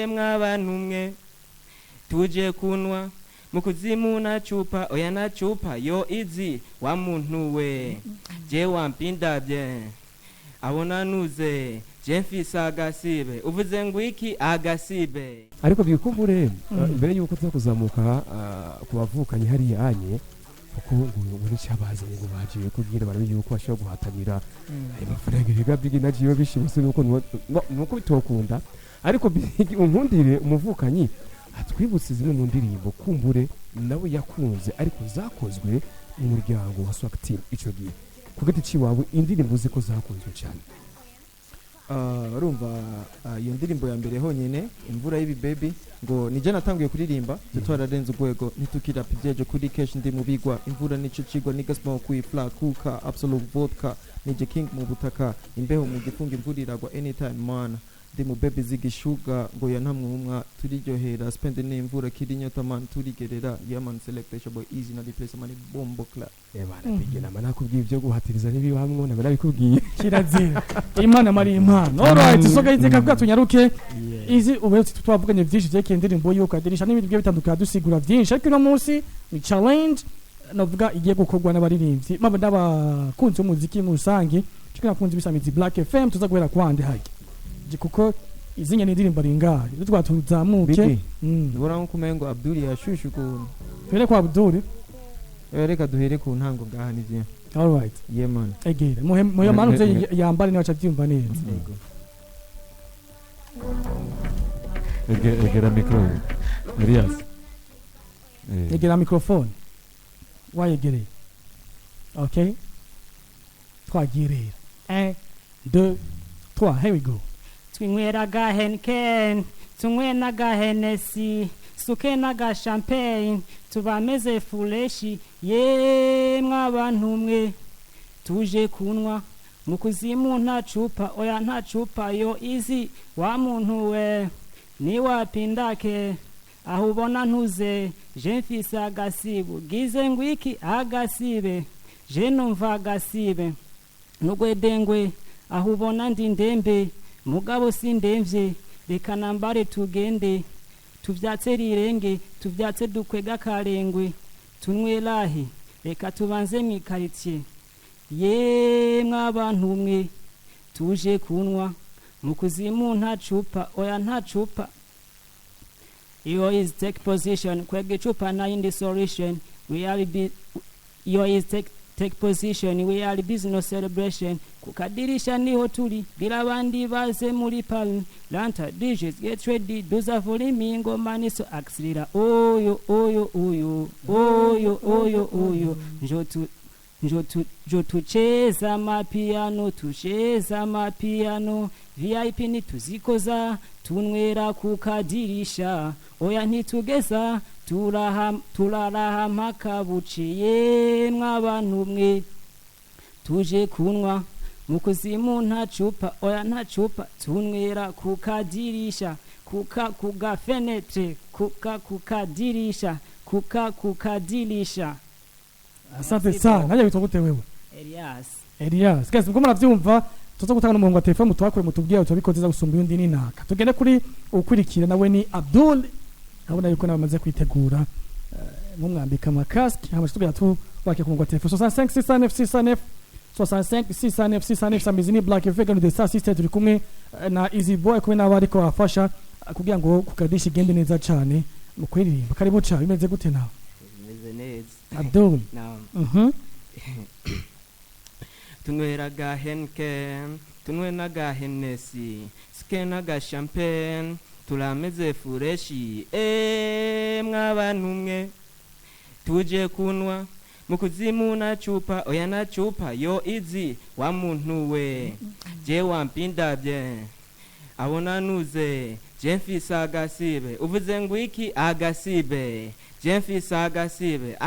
mw'abantu mwe tuje kunwa mu kuzimu na chupa oya na chupa yo izi wa muntu we je wampindavye abona nuze je mfisa agasibe uvuze ngo iki agasibe ariko byikumbure mbere yuko tuza kuzamuka kubavukanye hari yanye kuko ngo n'icabazanye ngo baje kugira barabe yuko bashobora guhatanira ayo mafaranga bigabyigi nagiye bishimuse nuko bitokunda ariko unkundire umuvukanyi atwibutse zimwe mu ndirimbo kumbure nawe yakunze ariko zakozwe mu muryango wa Swag Team ico gihe ku giti ciwawe indirimbo ziko zakunzwe cyane. Urumva iyo ndirimbo ya mbere honyene imvura y'ibi baby ngo nije natanguye kuririmba tutwararenze urwego nitukira pijeje kuri cash ndi mubigwa imvura nico cigwa niga smoke kwi fla kuka absolute vodka nije king mu butaka imbeho mu gifunga imvura iragwa anytime man ndi mu baby zigishuga ngo ya ntamwumwa turiryohera spend n'imvura kiri nyota man turigerera yaman selection boy easy na replace man bombo club bana bigena mana kubwiye ibyo guhatiriza nibi hamwe nabona bikubwiye kirazira imana mari impano alright soga iteka bwatunyaruke izi ubetse twavuganye byinshi cyeke indirimbo yo kadirisha n'ibindi byo bitandukanye dusigura byinshi ariko no munsi ni challenge navuga igiye gukorwa n'abaririmbyi maba n'abakunzi umuziki mu rusange cyangwa abakunzi bisamizi Black FM tuza guhera kwande hake kuko izinye n'indirimbo ringahe twatuzamuke ubona nko kumengo Abdul yashushu ko twere kwa Abdul reka duhere ku ntango ngaha nivyo alright yeah man egere muyo manu ze yambare ni wacavyumva neza egera micro Elias egera microphone wayegere okay twagirira 1 2 3 here we go twinyweraga Henken tunywenaga Hennessy sukenaga champagne tubameze fuleshi mw'abantu mwe tuje kunwa mu kuzimu nta chupa oya nta chupa yo izi wa muntu we ni wapindake aho ubona ntuze je mfise agasibu gize ngwiki agasibe je numva agasibe nugwedengwe aho ubona ndi ndembe mugabo sindemvye reka nambare tugende tuvyatse rirenge tuvyatse dukwega karengwe tunwelahe reka tubanze mi quartier mw'abantu mwe tuje kunwa mu kuzimu nta chupa oya nta chupa yo is take position kwege chupa na in the solution we are be yo is take position we are business celebration kukadirisha niho turi bila bandi baze muri pal lanta DJs get ready doza volume ngoma ni so accelera oyo njotu cheza mapiano VIP ni tuzikoza tunwera kukadirisha oya ntitugeza turaraha makabuciye mw'abantu mwe tuje kunwa mu kuzimu nta chupa oya nta chupa tunwera kukadirisha kuga fenetre kukadirisha kukadirisha. Asante sana naje bitogute wewe Elias guys mko muravyumva tuza gutanga n'umuhungu wa telefone mutwakure mutubwiye utabikoze gusumba yundi ni naka tugende kuri ukurikira nawe ni Abdul abona yuko nabamaze kwitegura mu mwambika makaski hama tubya tu wake ku wa telefone 65 65 samizini Black Vegan de Star Sister turi kumwe na Easy Boy kumwe n'abari ko bafasha kugira ngo kukadisha igende neza cyane mu kwiririmba karibu cha bimeze gute nawe bimeze neza Abdul tunweraga Henken tunwenaga Hennessy skenaga champagne turameze fureshi mw'abantu mwe tuje kunwa mu kuzimu na chupa oya na chupa yo izi wa muntu we je wampindavye abona nuze je mfisa agasibe uvuze ngo iki agasibe je mfisa agasibe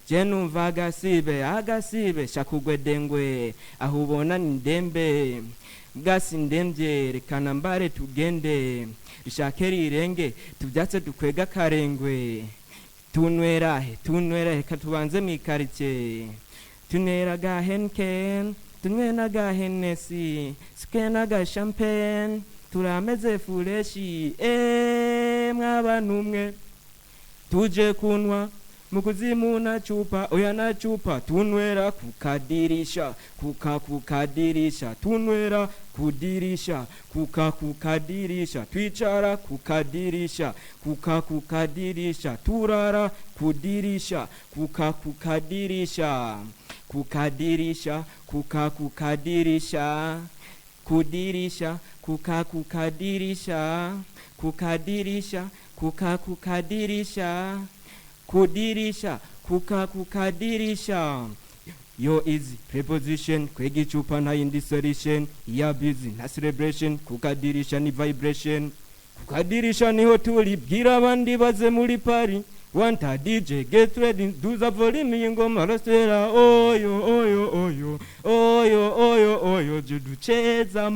je numva agasibe shakugwedengwe aho ubona ni ndembe gasi ndemvye reka nambare tugende rishakeri irenge tuvyatse dukwega karengwe tunwera reka tubanze mu quartier tuneraga Henken tunywe n'agahenesi suke n'agashampeni turameze fureshi mw'abantu mwe tuje kunwa mukuzimu na chupa oya na chupa tunwera kukadirisha kukadirisha tunwera kudirisha kukadirisha twicara kukadirisha kukadirisha turara kudirisha kukadirisha kukadirisha kukadirisha kudirisha kukadirisha kukadirisha kukadirisha kudirisha kukadirisha yo is preposition kwegichupa na indisolution ya busy na celebration kukadirisha ni vibration kukadirisha niho tulibwira abandi baze muri pari wanta DJ get ready do the volume y'ingoma rastera oyo oyo oyo oyo oyo oyo judu cheza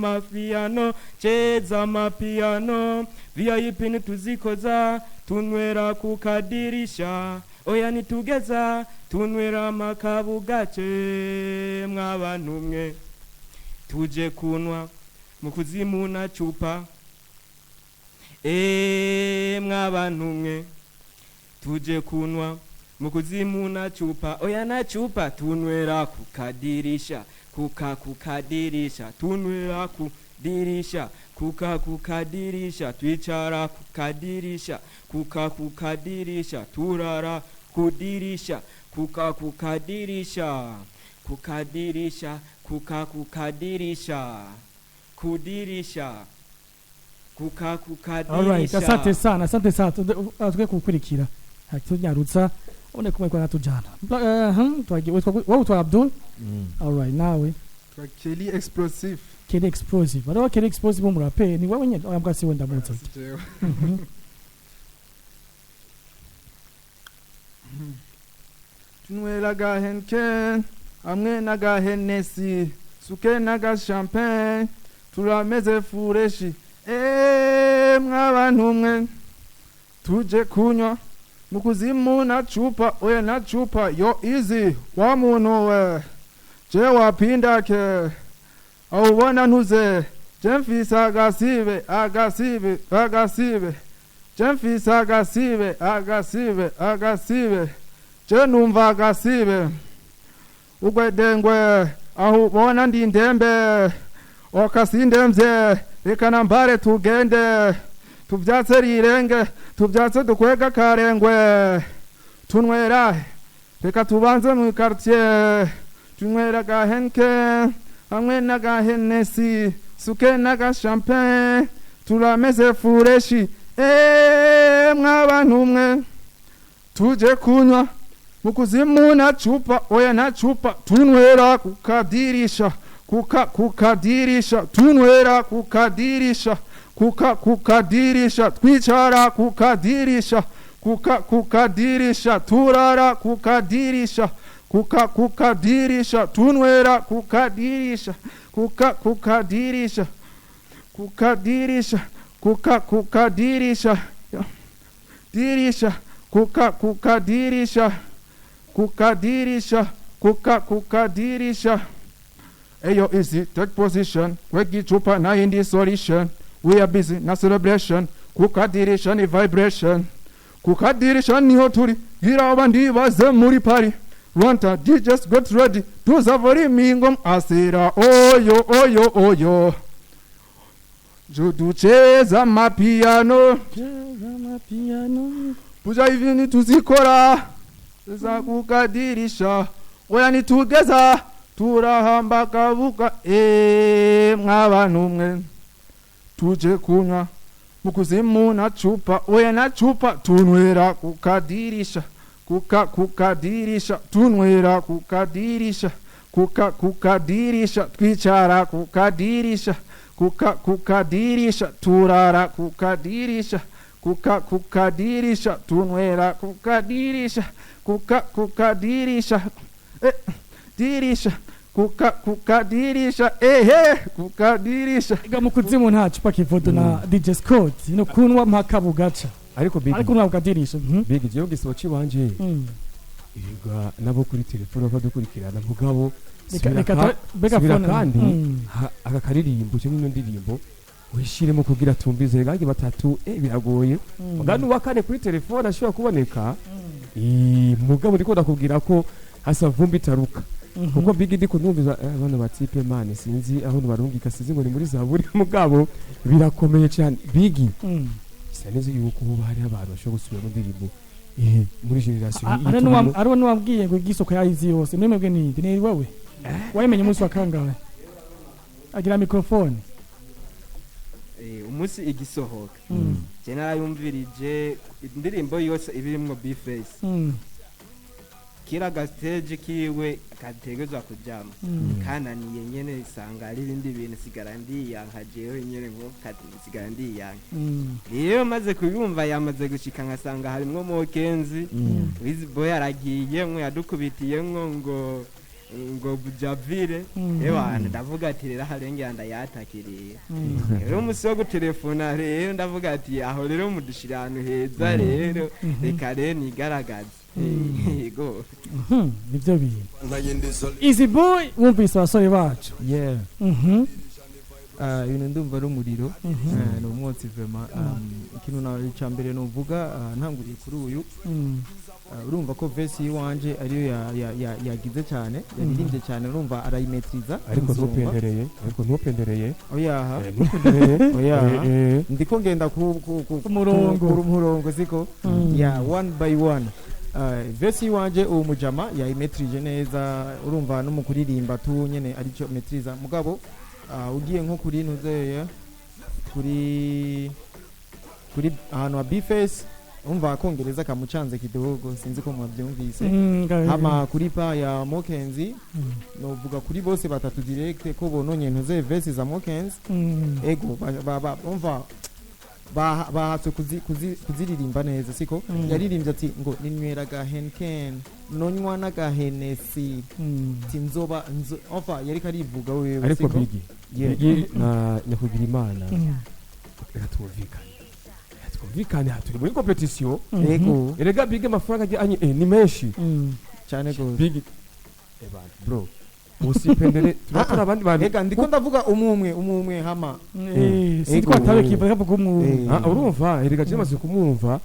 mapiano VIP nituzikoza tunwera kukadirisha oya nitugeza tunwera makabu gace mw'abantu mwe tuje kunwa mukuzimu na chupa mw'abantu mwe tuje kunwa mukuzimu na chupa oya na chupa tunwera kukadirisha kukadirisha tunwera kudirisha kukadirisha twicara kukadirisha kukadirisha turara kudirisha kukadirisha kukadirisha kukadirisha kudirisha alright asante sana tuge kukurikira tunyarutsa one kumwe kwa natujana wewe utwa Abdul alright nawe twa Kelly Explosive Kelly Explosive bado Kelly Explosive mu rape ni wewe nyine ambwa si wenda mutsa tunwera gahenken amwe na gahenesi suke na gashampeni turameze fureshi mw'abantu mwe tuje kunywa mukuzimu na chupa oya na chupa yo easy wa muntu we je wapindake awubona ntuze je mfise agasibe je mfise agasibe je numva agasibe ugwedengwe aho ubona ndi ndembe okasindemvye reka nambare tugende tuvyatse rirenge tuvyatse dukwega karengwe tunwera reka tubanze mu quartier tunwera gahenke hamwe na gahenesi suke na gashampeni turameze fureshi mw'abantu mwe tuje kunywa mukuzimu na chupa oya na chupa tunwera kukadirisha kukadirisha tunwera kukadirisha kukadirisha twicara kukadirisha kukadirisha turara kukadirisha kukadirisha tunwera kukadirisha kukadirisha kukadirisha dirisha kukadirisha Ayo easy, take position. Kwegi chupa na indi solution. We are busy na celebration. Kukadirisha ni vibration. Kukadirisha ni hoturi. Gira abandi baze muri pari. Wanta just get ready. Tuzavori mingom asira. Oyo oyo oyo. Judu cheza mapiano. Puja hivi tuzikora. Za kukadirisha. Oya ni tugeza. Turahamba kavuka mw'abantu mwe tuje kunywa mukuzimu na chupa oya na chupa tunwera kukadirisha kukadirisha tunwera kukadirisha kukadirisha twicara kukadirisha kukadirisha turara kukadirisha kukadirisha tunwera kukadirisha kukadirisha dirisha kukadirisha kukadirisha ga mukuzimu nta chupa kivodo na DJ Scott no kunwa makabu gacha ariko big ariko nabukadirisha big je ngiso cibanje iga nabo kuri telefone badukurikirana mugabo subira kandi aka karirimbo cyo n'ino ndirimbo wishiremo kugira tumbize gangi batatu biragoye mugani wa kane kuri telefone ashobora kuboneka mugabo ndiko ndakubwira ko hasa vumbi taruka kuko bigi ndiko numviza abana batipe mane sinzi aho barungika sinzi ngo ni muri zaburi mugabo birakomeye cyane bigi sinzi yuko bari abantu bashobora gusubira mu ndirimbo muri generation ari no wabwiye ngo igisoko yayizi yose mwemwe ni wewe wayimenye umunsi wa kangahe agira microphone umunsi igisohoka je narayumvirije indirimbo yose ibirimwo B-Face kira gastage kiwe kategezwa kujama kananiye nyene isanga ari ibindi bintu sigara ndiyanka jewe nyene ngo sigara ndiyanka iyo maze kuyumva yamaze gushika nkasanga harimwo Mokenzi Wiz Boy aragiye mwe yadukubitiye ngo bujavire ebana ndavuga ati rero harenge yanda yatakiriye rero umusi wo gutelefona rero ndavuga ati aho rero mudushira ahantu heza rero reka rero nigaragaze yego nivyo bintu Easy Boy wumvise abasore bacu ibintu ndumva ari umuriro ni umwotsi vraiment ikintu nawe cyambere novuga ntanguriye kuri uyu urumva ko verse yiwanje ariyo yagize cyane yaririmbye cyane urumva arayimetriza ariko ntupendereye oya ndiko ngenda ku murongo siko one by one verse yiwanje uwo mujama yayimetrije neza urumva no mu kuririmba tu nyene aricyo metriza mugabo ugiye nko kuri nuzeye kuri ahantu wa B-Face umva kongereza kamucanze kidogo sinzi ko mwabyumvise hama kuri pa ya Mokenzi novuga kuri bose batatu direct ko bononye ntuze verse za Mokenzi ego umva bahatse kuziririmba neza siko yaririmbye ati ngo ninywera ga Henken nonywa na ga Hennessy tinzoba umva yari karivuga wewe ariko bigi na kugira imana tumvikane haturi muri competition ego erega bigi amafaranga anye ni menshi cyane gose bigi bro usipendere turakora abandi bantu ega ndiko ndavuga umwe hama siko atabe kivuga ko umwe urumva erega je maze kumwumva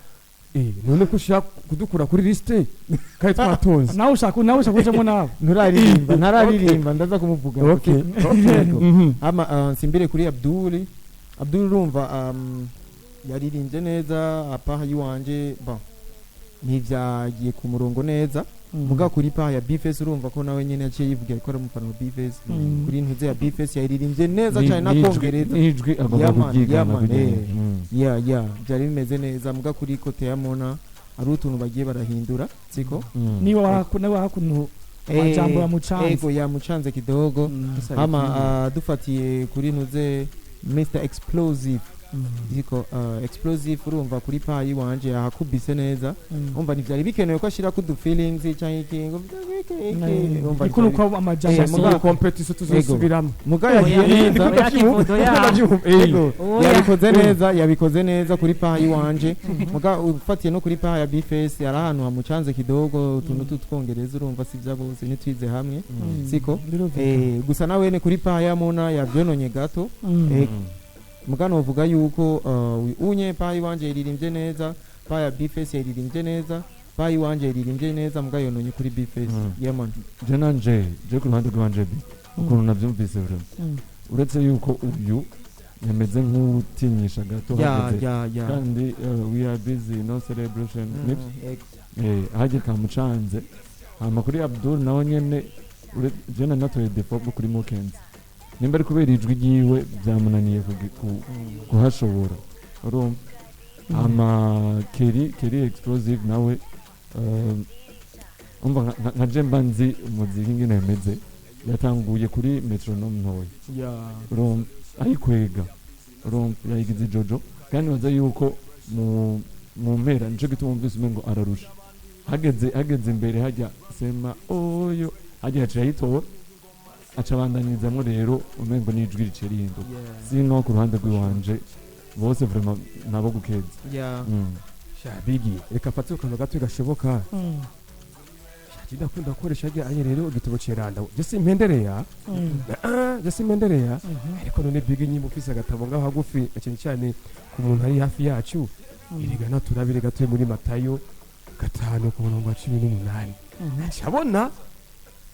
none ko ushaka kudukura kuri liste kai twatonze nawe ushaka kujemo nawe ntararirimba ndaza kumuvuga okay ama simbire kuri Abdul urumva yaririmbye neza apaha yiwanje bon ntivyagiye ku murongo neza muga kuri pa ya B-Face urumva ko nawe nyene yaciye yivuga ko ari umufana wa B-Face kuri ntuze ya B-Face yaririmbye neza cyane nakongereza ijwi agomba kubyigana byari bimeze neza muga kuri kote ya Mona ari utuntu bagiye barahindura siko niba hakuno amajambo ya mucanze ego ya mucanze kidogo ama dufatiye kuri ntuze Mr Explosive ziko explosive urumva kuri payi wanje yakubise neza umva nivyari bikenewe ko ashira ku du feelings cyangwa ikingo umva ikuru ko amajambo muri competition tuzosubiramo muga yagiye neza yabikoze neza kuri payi wanje muga ufatiye no kuri payi ya B-Face yari ahantu hamucanze kidogo utuntu tutwongereza urumva sivya bose nitwize hamwe siko gusa nawe ne kuri payi ya Mona yavyononye gato mugano uvuga yuko unye payi wanje iririmbye neza paya B-Face iririmbye neza payi wanje iririmbye neza muga yononye kuri B-Face yeman je ku ruhande rwanje bi ukuntu navyumvise bro uretse yuko uyu yameze nk'utinyisha gato kandi we are busy no celebration haje kamucanze hama kuri Abdul nawe nyene je natoye default kuri Mokenzi nimba ari kubera ijwi ryiwe byamunaniye kuhashobora urumva ama Keri Explosive nawe umva nka jemba nzi umuziki ngene yemeze yatanguye kuri metronome ntoya urumva ayikwega urumva yayigize jojo kandi baza yuko mu mpera nico gituma umvise umengo ararusha hageze imbere hajya sema oyo hajya haciye ayitora acabandanizamo rero umengo n'ijwi rice rihinduka sino ku ruhande rw'iwanje bose vraiment nabo gukeza bigi reka fate ukantu gato gashoboka kidakunda gukoresha ajyanye rero igitabo ceranda jese impendereya jese impendereya ariko none bigi nyimbo ufise agatabo ngaho hagufi cyane cyane ku muntu ari hafi yacu irigana turabire gatuye muri Matayo 5 ku murongo wa 18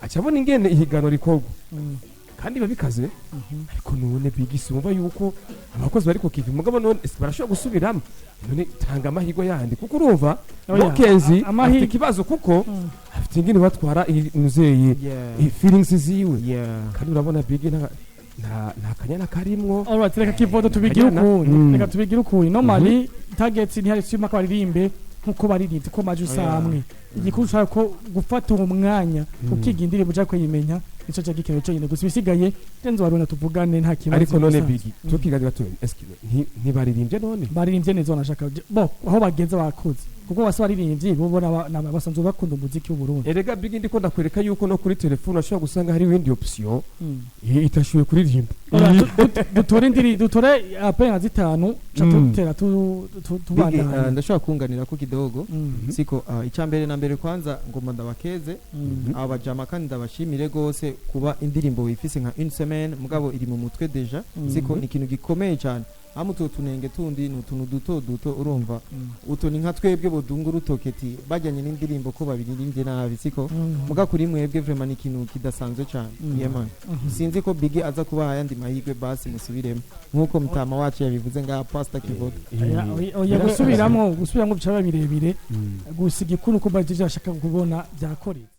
acabona ingene ihigano rikorwa kandi babikaze ariko none bigise umva yuko abakozi bariko kivi mugabo none barashobora gusubiramo none tanga amahirwe yandi kuko urumva Mokenzi afite kibazo kuko afite ingene batwara inuzeye feelings ziwe kandi urabona bigi nta kanyana karimwo alright reka kivodo tubigira ukundi reka tubigira ukundi normally targets ni hari cyuma kwaririmbe nkuko baririmbe ko maje usamwe igikurusha ko gufata uwo mwanya ukiga indirimbo uja kwimenya ico cyo gikenewe cyo nyine gusa bisigaye tenzo warona tuvugane nta kibazo ariko none bigi tukiganira tu eskiwe ntibaririmbye none baririmbye neza nashaka bo aho bagenze bakuze kuko basi baririmbye bobona basanzwe bakunda umuziki w'u Burundi erega bigi ndiko ndakwereka yuko no kuri telefone ashobora gusanga hari windi option itashuye kuririmba dutore apena zitanu chatutera tubanda ndashobora kunganira ko kidogo siko icambere na mbere kwanza ngoma ndabakeze abajama kandi ndabashimire gose kuba indirimbo wifise nka une semaine mugabo iri mu mutwe deja siko ni ikintu gikomeye cyane amuto tunenge tundi nutuntu duto urumva utoni nka twebwe bodungura utoketi bajyanye n'indirimbo ko babiririmbye nabi siko muga kuri mwebwe vraiment ni ikintu kidasanzwe cyane yeman sinzi ko Bigi aza kuba ayandi mahirwe basi musubiremo nkuko mutama wacu yabivuze nga Pastor Kivodo oya gusubiramo bicara birebire gusiga ikuru ko baje ashaka kubona byakoreye